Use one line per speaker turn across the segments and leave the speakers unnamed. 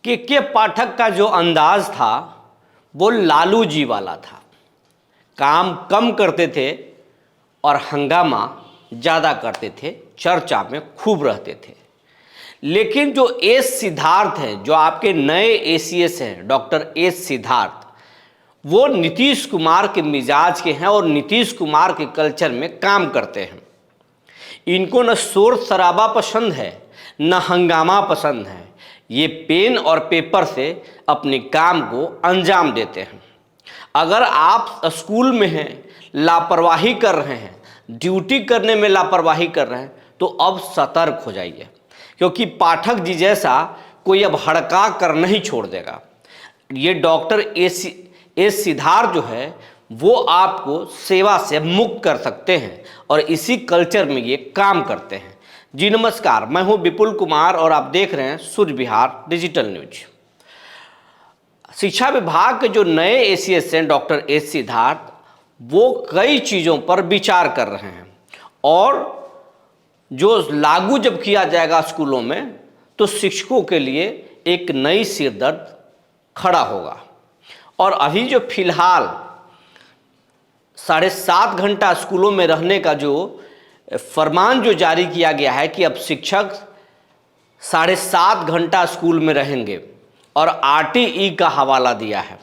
के पाठक का जो अंदाज था वो लालू जी वाला था। काम कम करते थे और हंगामा ज़्यादा करते थे, चर्चा में खूब रहते थे। लेकिन जो एस सिद्धार्थ हैं, जो आपके नए एसीएस हैं, डॉक्टर एस सिद्धार्थ, वो नीतीश कुमार के मिजाज के हैं और नीतीश कुमार के कल्चर में काम करते हैं। इनको न शोर शराबा पसंद है न हंगामा पसंद है। ये पेन और पेपर से अपने काम को अंजाम देते हैं। अगर आप स्कूल में हैं, लापरवाही कर रहे हैं, ड्यूटी करने में लापरवाही कर रहे हैं, तो अब सतर्क हो जाइए, क्योंकि पाठक जी जैसा कोई अब हड़का कर नहीं छोड़ देगा। ये डॉक्टर एस सिद्धार्थ जो है वो आपको सेवा से मुक्त कर सकते हैं और इसी कल्चर में ये काम करते हैं। जी नमस्कार, मैं हूं विपुल कुमार और आप देख रहे हैं सूर्य विहार डिजिटल न्यूज। शिक्षा विभाग के जो नए एसीएस हैं डॉक्टर एस सिद्धार्थ, वो कई चीज़ों पर विचार कर रहे हैं और जो लागू जब किया जाएगा स्कूलों में तो शिक्षकों के लिए एक नई सिरदर्द खड़ा होगा। और अभी जो फिलहाल 7.5 घंटा स्कूलों में रहने का जो फरमान जो जारी किया गया है कि अब शिक्षक 7.5 घंटा स्कूल में रहेंगे और आरटीई का हवाला दिया है,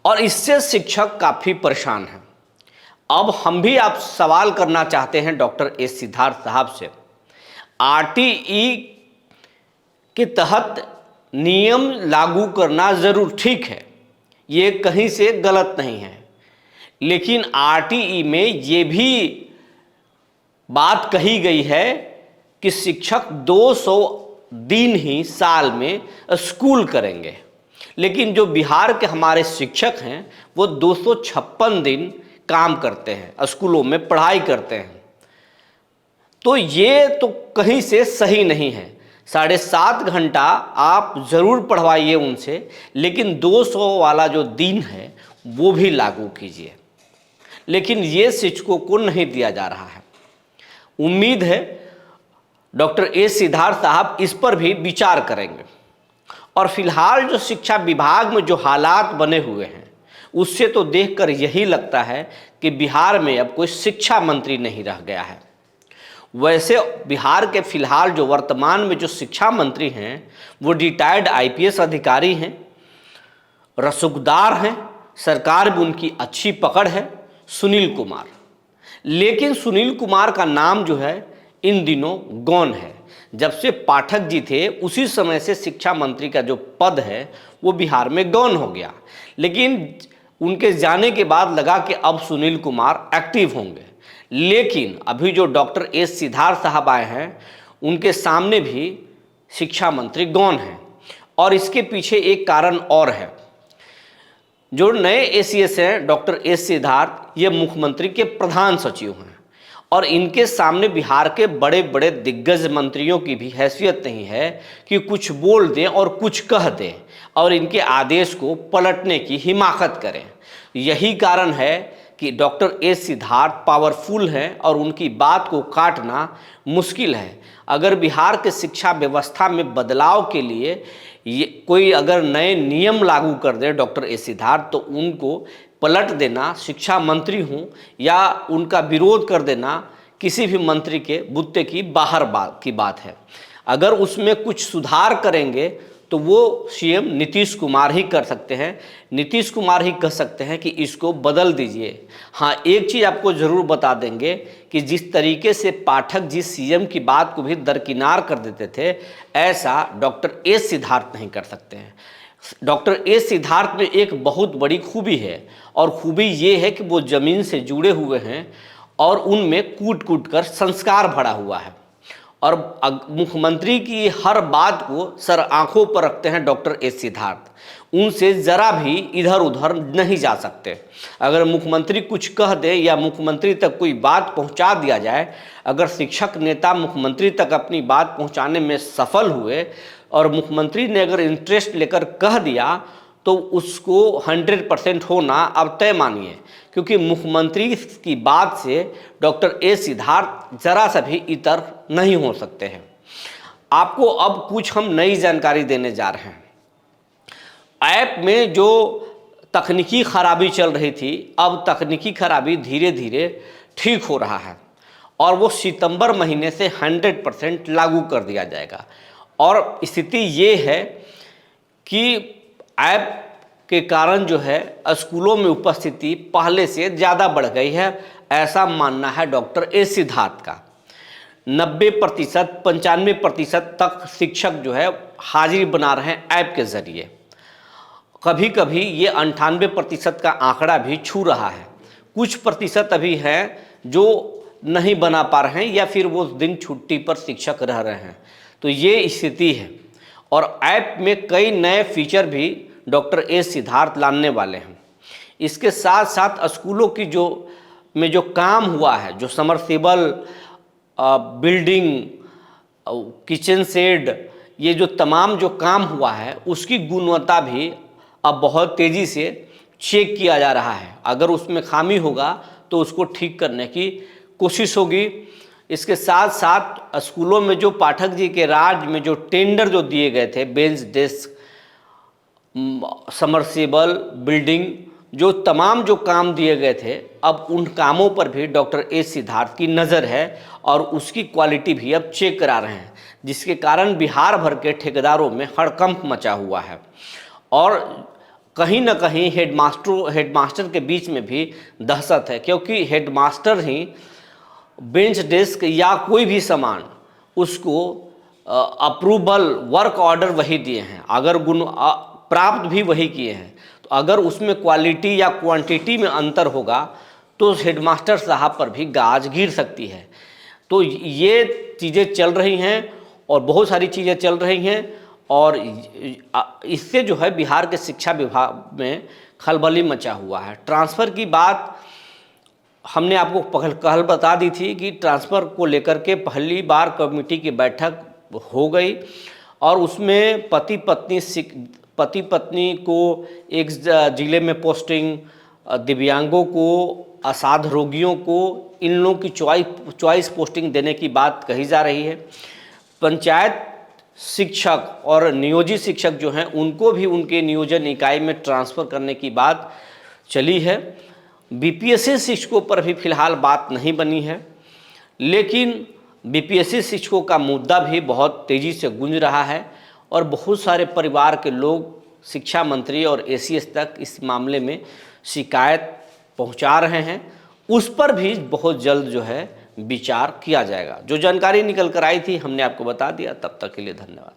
और इससे शिक्षक काफ़ी परेशान हैं। अब हम भी आप सवाल करना चाहते हैं डॉक्टर एस सिद्धार्थ साहब से, आरटीई के तहत नियम लागू करना ज़रूर ठीक है, ये कहीं से गलत नहीं है, लेकिन आरटीई में ये भी बात कही गई है कि शिक्षक 200 दिन ही साल में स्कूल करेंगे। लेकिन जो बिहार के हमारे शिक्षक हैं वो 256 दिन काम करते हैं, स्कूलों में पढ़ाई करते हैं। तो ये तो कहीं से सही नहीं है। 7.5 घंटा आप ज़रूर पढ़वाइए उनसे, लेकिन 200 वाला जो दिन है वो भी लागू कीजिए। लेकिन ये शिक्षकों को नहीं दिया जा रहा है। उम्मीद है डॉक्टर एस सिद्धार्थ साहब इस पर भी विचार करेंगे। और फिलहाल जो शिक्षा विभाग में जो हालात बने हुए हैं उससे तो देखकर यही लगता है कि बिहार में अब कोई शिक्षा मंत्री नहीं रह गया है। वैसे बिहार के फिलहाल जो वर्तमान में जो शिक्षा मंत्री हैं वो रिटायर्ड आईपीएस अधिकारी हैं, रसूखदार हैं, सरकार में उनकी अच्छी पकड़ है, सुनील कुमार। लेकिन सुनील कुमार का नाम जो है इन दिनों गौन है। जब से पाठक जी थे उसी समय से शिक्षा मंत्री का जो पद है वो बिहार में गौन हो गया। लेकिन उनके जाने के बाद लगा कि अब सुनील कुमार एक्टिव होंगे। लेकिन अभी जो डॉक्टर एस सिद्धार्थ साहब आए हैं उनके सामने भी शिक्षा मंत्री गौन हैं। और इसके पीछे एक कारण और है। जो नए एसीएस हैं डॉक्टर एस सिद्धार्थ, ये मुख्यमंत्री के प्रधान सचिव हैं और इनके सामने बिहार के बड़े बड़े दिग्गज मंत्रियों की भी हैसियत नहीं है कि कुछ बोल दें और कुछ कह दें और इनके आदेश को पलटने की हिमाकत करें। यही कारण है कि डॉक्टर एस सिद्धार्थ पावरफुल हैं और उनकी बात को काटना मुश्किल है। अगर बिहार के शिक्षा व्यवस्था में बदलाव के लिए ये कोई अगर नए नियम लागू कर दे डॉक्टर एस सिद्धार्थ, तो उनको पलट देना, शिक्षा मंत्री हूँ या उनका विरोध कर देना किसी भी मंत्री के बुत्ते की बाहर की बात है। अगर उसमें कुछ सुधार करेंगे तो वो सीएम नीतीश कुमार ही कर सकते हैं। नीतीश कुमार ही कह सकते हैं कि इसको बदल दीजिए। हाँ, एक चीज़ आपको ज़रूर बता देंगे कि जिस तरीके से पाठक जी सीएम की बात को भी दरकिनार कर देते थे, ऐसा डॉक्टर एस सिद्धार्थ नहीं कर सकते हैं। डॉक्टर एस सिद्धार्थ में एक बहुत बड़ी खूबी है और खूबी ये है कि वो ज़मीन से जुड़े हुए हैं और उनमें कूट कूट कर संस्कार भरा हुआ है और मुख्यमंत्री की हर बात को सर आंखों पर रखते हैं डॉक्टर एस सिद्धार्थ। उनसे ज़रा भी इधर उधर नहीं जा सकते। अगर मुख्यमंत्री कुछ कह दे या मुख्यमंत्री तक कोई बात पहुंचा दिया जाए, अगर शिक्षक नेता मुख्यमंत्री तक अपनी बात पहुंचाने में सफल हुए और मुख्यमंत्री ने अगर इंटरेस्ट लेकर कह दिया तो उसको 100% होना अब तय मानिए, क्योंकि मुख्यमंत्री की बात से डॉक्टर एस सिद्धार्थ जरा सा भी इतर नहीं हो सकते हैं। आपको अब कुछ हम नई जानकारी देने जा रहे हैं। ऐप में जो तकनीकी खराबी चल रही थी, अब तकनीकी खराबी धीरे धीरे ठीक हो रहा है और वो सितंबर महीने से 100% लागू कर दिया जाएगा। और स्थिति ये है कि ऐप के कारण जो है स्कूलों में उपस्थिति पहले से ज़्यादा बढ़ गई है, ऐसा मानना है डॉक्टर ए सिद्धार्थ का। 90% 95% तक शिक्षक जो है हाजिरी बना रहे हैं ऐप के ज़रिए। कभी कभी ये 98% का आंकड़ा भी छू रहा है। कुछ प्रतिशत अभी हैं जो नहीं बना पा रहे हैं या फिर वो दिन छुट्टी पर शिक्षक रह रहे हैं। तो ये स्थिति है और ऐप में कई नए फीचर भी डॉक्टर ए सिद्धार्थ लाने वाले हैं। इसके साथ साथ स्कूलों की जो काम हुआ है, जो समरसेबल बिल्डिंग, किचन शेड, ये जो तमाम जो काम हुआ है उसकी गुणवत्ता भी अब बहुत तेज़ी से चेक किया जा रहा है। अगर उसमें खामी होगा तो उसको ठीक करने की कोशिश होगी। इसके साथ साथ स्कूलों में जो पाठक जी के राज में जो टेंडर जो दिए गए थे, बेंच डेस्क, समरसेबल बिल्डिंग, जो तमाम जो काम दिए गए थे, अब उन कामों पर भी डॉक्टर ए सिद्धार्थ की नज़र है और उसकी क्वालिटी भी अब चेक करा रहे हैं, जिसके कारण बिहार भर के ठेकेदारों में हड़कंप मचा हुआ है। और कहीं ना कहीं हेडमास्टर के बीच में भी दहशत है, क्योंकि हेडमास्टर ही बेंच डेस्क या कोई भी सामान उसको अप्रूवल वर्क ऑर्डर वही दिए हैं, अगर गुण प्राप्त भी वही किए हैं। तो अगर उसमें क्वालिटी या क्वांटिटी में अंतर होगा तो हेडमास्टर साहब पर भी गाज गिर सकती है। तो ये चीज़ें चल रही हैं और बहुत सारी चीज़ें चल रही हैं और इससे जो है बिहार के शिक्षा विभाग में खलबली मचा हुआ है। ट्रांसफ़र की बात हमने आपको कल बता दी थी कि ट्रांसफ़र को लेकर के पहली बार कमेटी की बैठक हो गई और उसमें पति पत्नी को एक ज़िले में पोस्टिंग, दिव्यांगों को, असाध रोगियों को, इन लोगों की चॉइस पोस्टिंग देने की बात कही जा रही है। पंचायत शिक्षक और नियोजित शिक्षक जो हैं उनको भी उनके नियोजन इकाई में ट्रांसफ़र करने की बात चली है। बीपीएससी शिक्षकों पर भी फिलहाल बात नहीं बनी है, लेकिन बीपीएससी शिक्षकों का मुद्दा भी बहुत तेज़ी से गूंज रहा है और बहुत सारे परिवार के लोग शिक्षा मंत्री और एसीएस तक इस मामले में शिकायत पहुंचा रहे हैं। उस पर भी बहुत जल्द जो है विचार किया जाएगा। जो जानकारी निकल कर आई थी हमने आपको बता दिया। तब तक के लिए धन्यवाद।